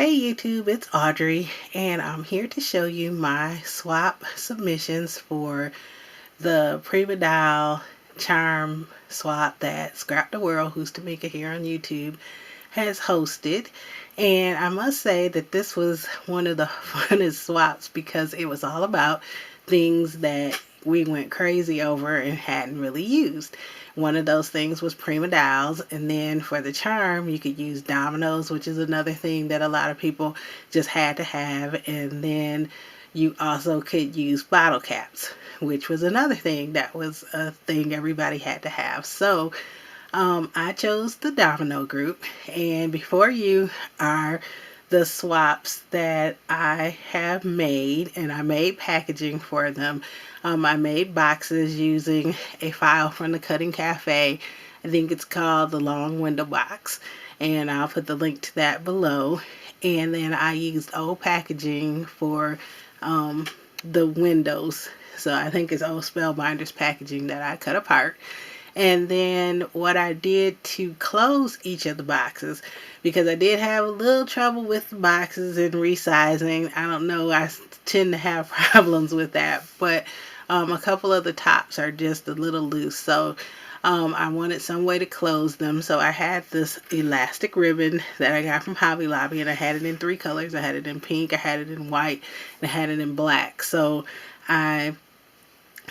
Hey YouTube, it's Audrey, and I'm here to show you my swap submissions for the Prima Doll charm swap that Scrapdaworld, who's Tamika here on YouTube, has hosted. And I must say that this was one of the funnest swaps because it was all about things that we went crazy over and hadn't really used. One of those things was Prima Dolls, and then for the charm, you could use dominoes, which is another thing that a lot of people just had to have, and then you also could use bottle caps, which was another thing that was a thing everybody had to have. So I chose the domino group, and before you are the swaps that I have made, and I made packaging for them. I made boxes using a file from the Cutting Cafe. I think it's called the Long Window Box, and I'll put the link to that below. And then I used old packaging for the windows. So I think it's old Spellbinders packaging that I cut apart. And then what I did to close each of the boxes, because I did have a little trouble with the boxes and resizing. I don't know, I tend to have problems with that, but a couple of the tops are just a little loose. So I wanted some way to close them. So I had this elastic ribbon that I got from Hobby Lobby, and I had it in 3 colors. I had it in pink, I had it in white, and I had it in black. So I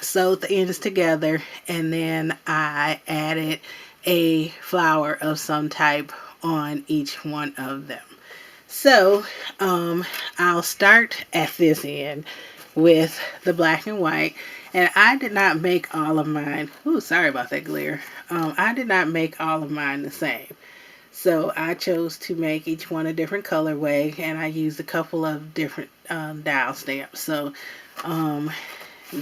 sewed the ends together, and then I added a flower of some type on each one of them. So I'll start at this end with the black and white, and I did not make all of mine. Ooh, sorry about that glare. I did not make all of mine the same. So I chose to make each one a different colorway, and I used a couple of different dial stamps. So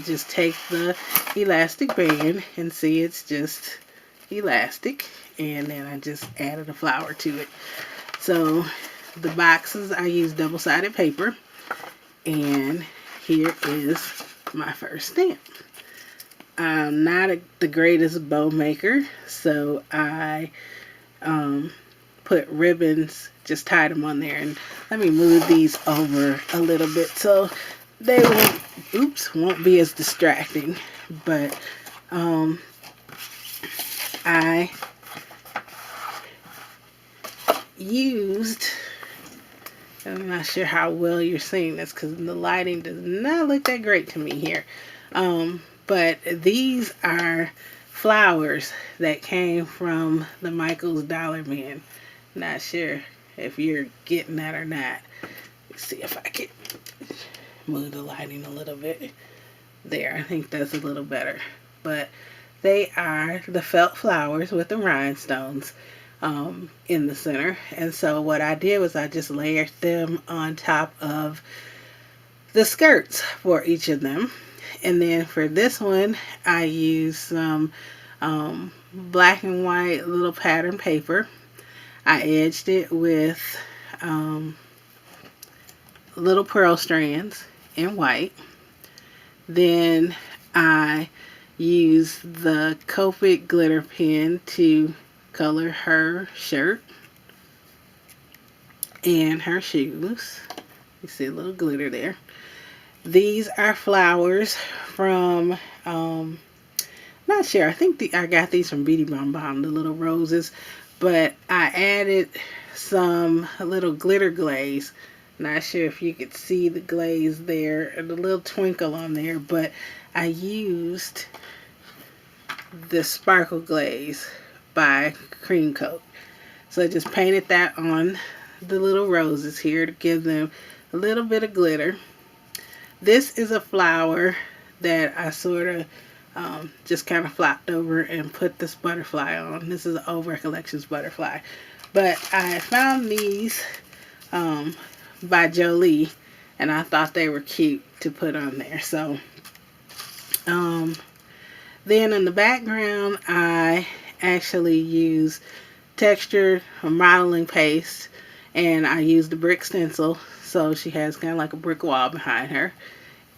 just take the elastic band and see it's just elastic, and then I just added a flower to it. So the boxes, I used double-sided paper, and here is my first stamp. I'm not the greatest bow maker, so I put ribbons, just tied them on there. And let me move these over a little bit so they won't be as distracting. But I used, I'm not sure how well you're seeing this because the lighting does not look that great to me here, but these are flowers that came from the Michael's Dollar Bin. Not sure if you're getting that or not. Let's see if I can move the lighting a little bit. There, I think that's a little better. But they are the felt flowers with the rhinestones in the center. And so what I did was I just layered them on top of the skirts for each of them. And then for this one, I used some black and white little pattern paper. I edged it with little pearl strands in white. Then I used the Copic glitter pen to color her shirt and her shoes. You see a little glitter there. These are flowers from, not sure, I think I got these from Beauty Bomb Bomb, the little roses, but I added some little glitter glaze. Not sure if you could see the glaze there and the little twinkle on there, but I used the Sparkle Glaze by Cream Coat. So I just painted that on the little roses here to give them a little bit of glitter. This is a flower that I sort of just kind of flopped over and put this butterfly on. This is an Old Recollections butterfly. But I found these by Jolie, and I thought they were cute to put on there. So then in the background, I actually used texture modeling paste, and I used the brick stencil, so she has kind of like a brick wall behind her.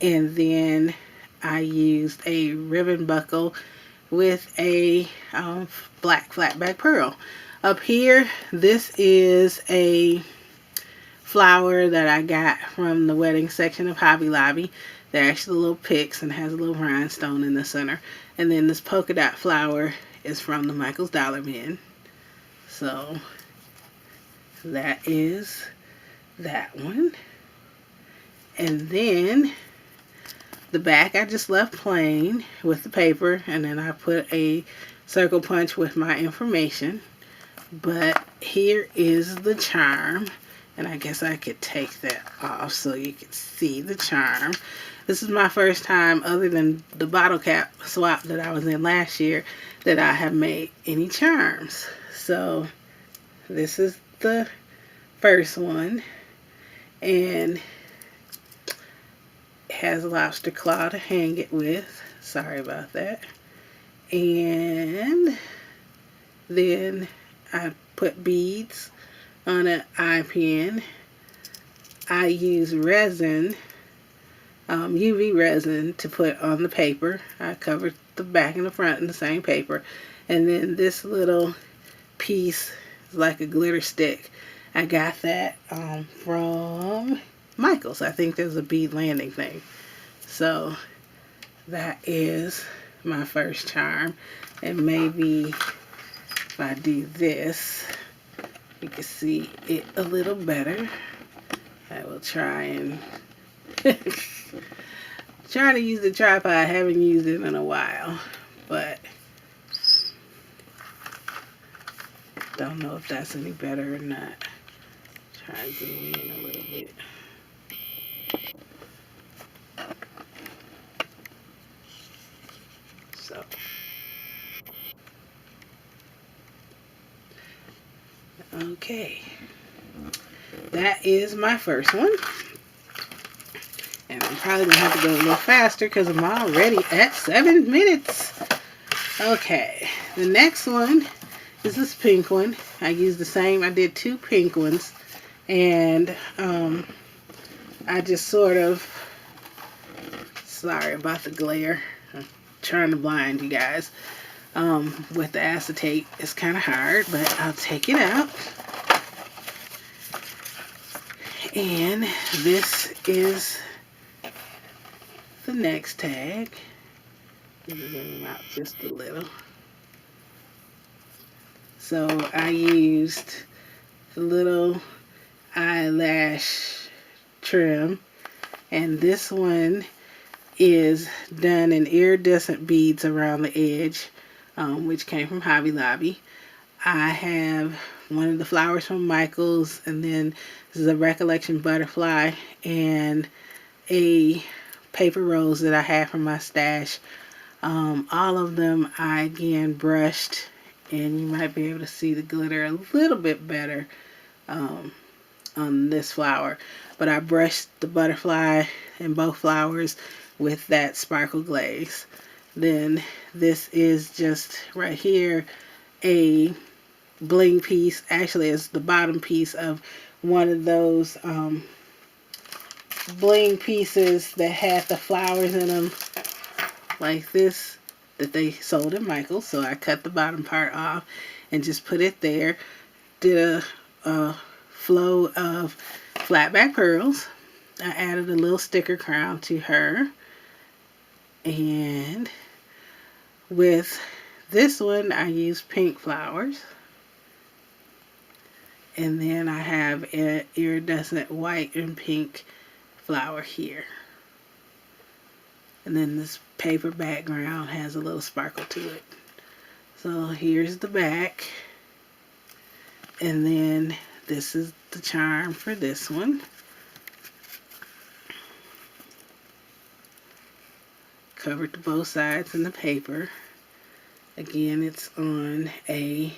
And then I used a ribbon buckle with a black flat back pearl. Up here, this is a flower that I got from the wedding section of Hobby Lobby. They're actually little picks and has a little rhinestone in the center. And then this polka dot flower is from the Michael's Dollar Bin. So that is that one. And then the back I just left plain with the paper, and then I put a circle punch with my information. But here is the charm, and I guess I could take that off so you can see the charm. This is my first time, other than the bottle cap swap that I was in last year, that I have made any charms. So this is the first one, and it has a lobster claw to hang it with. Sorry about that. And then I put beads on an eye pin. I use resin, UV resin, to put on the paper. I covered the back and the front in the same paper. And then this little piece is like a glitter stick. I got that from Michael's. I think there's a bead landing thing. So that is my first charm. And maybe if I do this, you can see it a little better. I will try and trying to use the tripod. I haven't used it in a while, but don't know if that's any better or not. Try to zoom in a little bit. So okay, that is my first one. And I'm probably going to have to go a little faster because I'm already at 7 minutes. Okay, the next one is this pink one. I used the same, I did 2 pink ones. And I just sort of, sorry about the glare. I'm trying to blind you guys. With the acetate, it's kind of hard, but I'll take it out. And this is the next tag. Zoom them out just a little. So I used the little eyelash trim, and this one is done in iridescent beads around the edge, which came from Hobby Lobby. I have one of the flowers from Michael's, and then this is a Recollection butterfly and a paper rose that I had from my stash. All of them I again brushed, and you might be able to see the glitter a little bit better on this flower, but I brushed the butterfly and both flowers with that sparkle glaze. Then this is just right here a bling piece. Actually, it's the bottom piece of one of those bling pieces that had the flowers in them like this that they sold at Michael's. So I cut the bottom part off and just put it there. Did a flow of flat back pearls. I added a little sticker crown to her. And with this one, I used pink flowers. And then I have an iridescent white and pink flower here. And then this paper background has a little sparkle to it. So here's the back. And then this is the charm for this one. Covered to both sides in the paper. Again, it's on a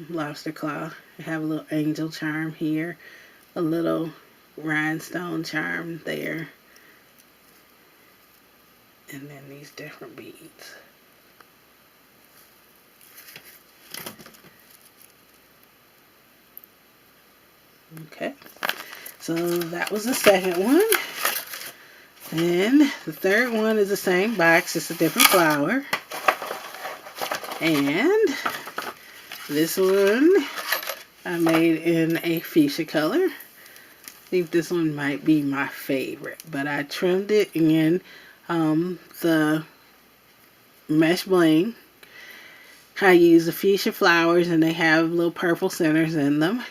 lobster claw. I have a little angel charm here, a little rhinestone charm there, and then these different beads. Okay, so that was the second one. And the third one is the same box, just a different flower. And this one I made in a fuchsia color. I think this one might be my favorite, but I trimmed it in the mesh bling. I used the fuchsia flowers, and they have little purple centers in them.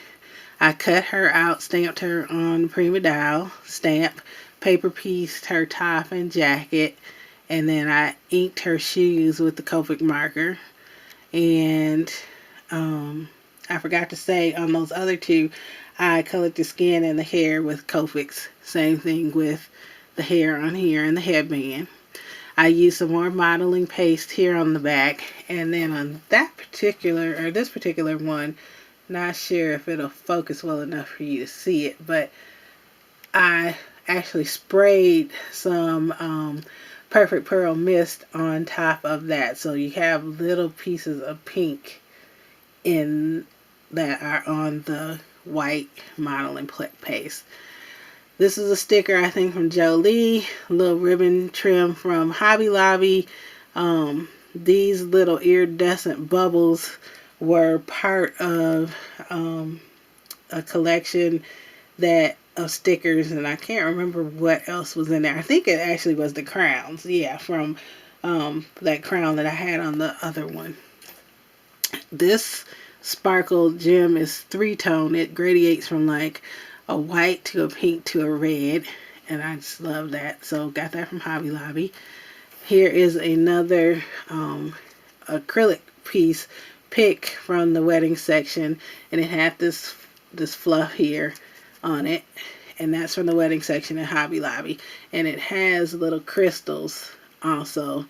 I cut her out, stamped her on Prima Doll stamp, paper pieced her top and jacket, and then I inked her shoes with the Copic marker. And I forgot to say, on those other two, I colored the skin and the hair with Copics. Same thing with the hair on here and the headband. I used some more modeling paste here on the back, and then on that particular, or this particular one, not sure if it'll focus well enough for you to see it, but I actually sprayed some Perfect Pearl Mist on top of that, so you have little pieces of pink in that are on the white modeling paste. This is a sticker, I think, from Jolie. Little ribbon trim from Hobby Lobby. These little iridescent bubbles were part of a collection of stickers, and I can't remember what else was in there. I think it actually was the crowns. Yeah, from that crown that I had on the other one. This sparkle gem is 3-tone. It gradiates from like a white to a pink to a red, and I just love that. So got that from Hobby Lobby. Here is another acrylic piece pick from the wedding section, and it had this fluff here on it, and that's from the wedding section at Hobby Lobby, and it has little crystals also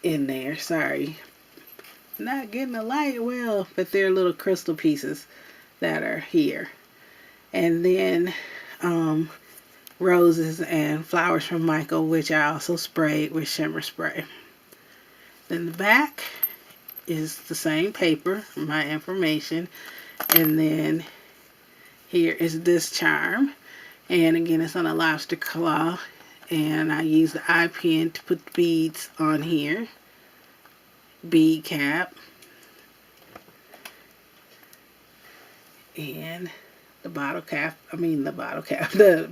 in there. Sorry, not getting the light well, but they're little crystal pieces that are here. And then roses and flowers from Michael, which I also sprayed with shimmer spray. Then the back is the same paper, my information, and then here is this charm, and again it's on a lobster claw, and I use the eye pen to put the beads on here. Bead cap, and the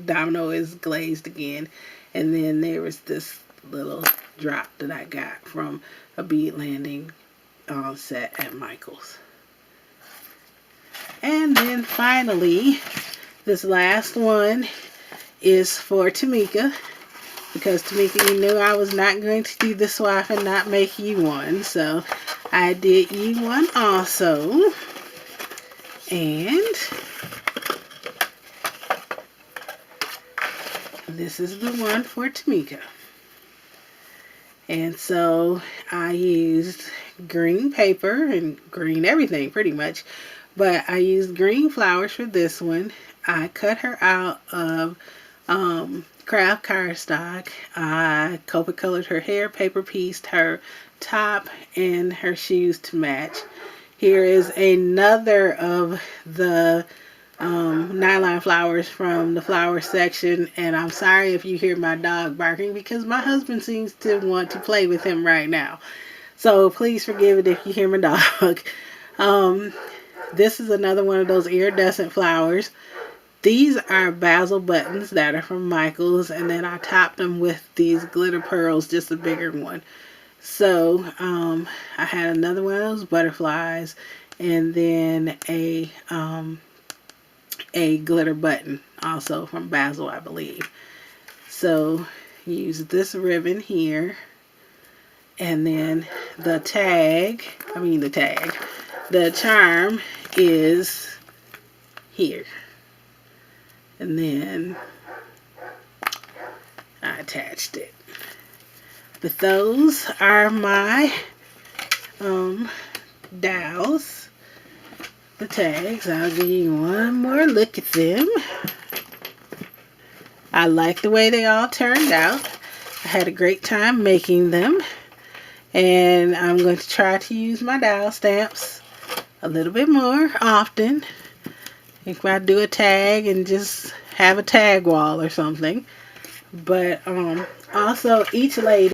domino is glazed again, and then there was this little drop that I got from a bead landing set at Michael's. And then finally, this last one is for Tamika, because Tamika, you knew I was not going to do the swap and not make you one, so I did you one also. And this is the one for Tmika. And so I used green paper and green everything pretty much, but I used green flowers for this one. I cut her out of craft cardstock. I Copic colored her hair, paper pieced her top and her shoes to match. Here is another of the nylon flowers from the flower section, and I'm sorry if you hear my dog barking, because my husband seems to want to play with him right now, so please forgive it if you hear my dog. This is another one of those iridescent flowers. These are basil buttons that are from Michael's, and then I topped them with these glitter pearls, just a bigger one. So I had another one of those butterflies, and then a glitter button also from Basil, I believe. So use this ribbon here, and then the charm is here, and then I attached it. But those are my dowels, the tags. I'll give you one more look at them. I like the way they all turned out. I had a great time making them, and I'm going to try to use my dowel stamps a little bit more often. If I do a tag and just have a tag wall or something. But also each lady